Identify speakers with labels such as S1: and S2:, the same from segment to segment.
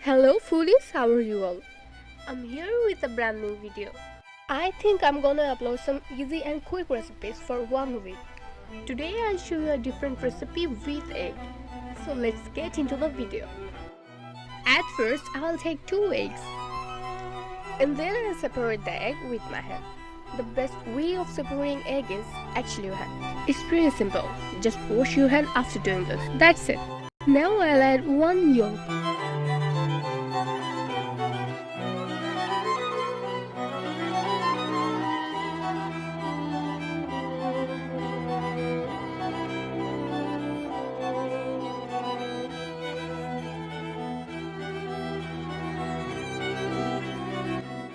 S1: Hello foodies, how are you all? I'm here with a brand new video. I think I'm gonna upload some easy and quick recipes for 1 week. Today I'll show you a different recipe with egg. So let's get into the video. At first I'll take 2 eggs and then I'll separate the egg with my hand. The best way of separating egg is actually your hand. It's pretty simple. Just wash your hand after doing this. That's it. Now I'll add 1 yolk.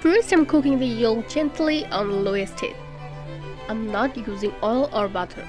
S1: First, I'm cooking the yolk gently on lowest heat. I'm not using oil or butter.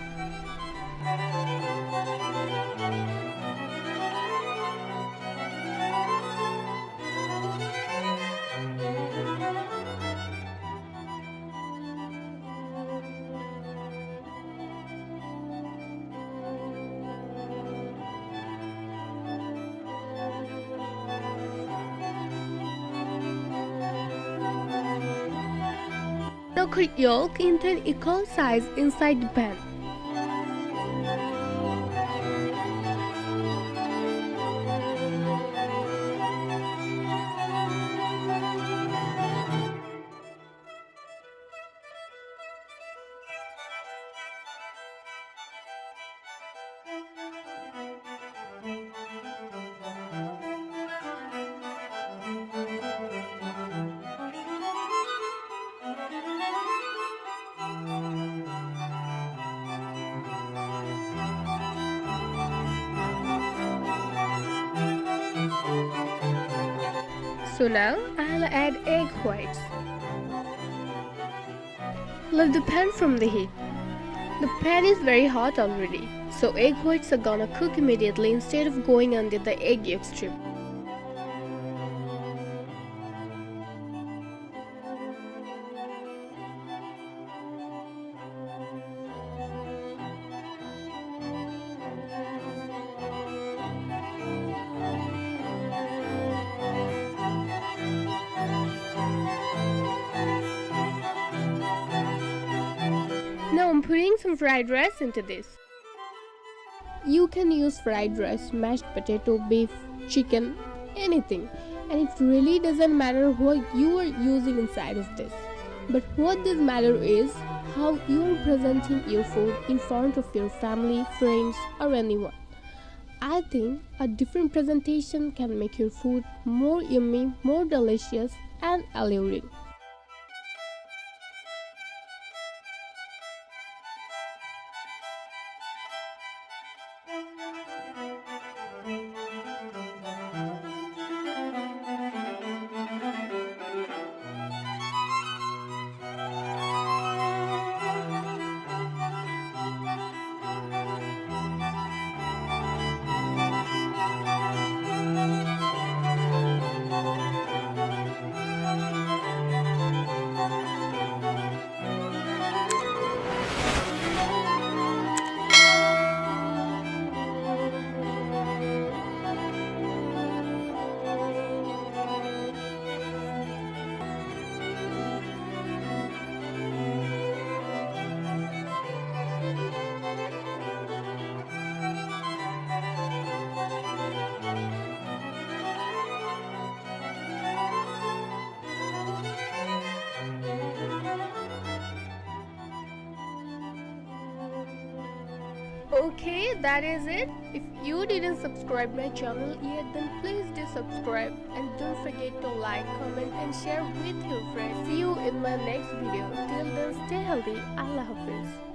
S1: Now cut yolk into an equal size inside the pan. So now I'll add egg whites. Lift the pan from the heat. The pan is very hot already, so egg whites are gonna cook immediately instead of going under the egg yolk strip. Now I'm putting some fried rice into this. You can use fried rice, mashed potato, beef, chicken, anything. And it really doesn't matter what you are using inside of this. But what does matter is how you are presenting your food in front of your family, friends or anyone. I think a different presentation can make your food more yummy, more delicious and alluring. Okay, that is it. If you didn't subscribe my channel yet, then please do subscribe and don't forget to like, comment and share with your friends. See you in my next video. Till then, stay healthy. Allah Hafiz.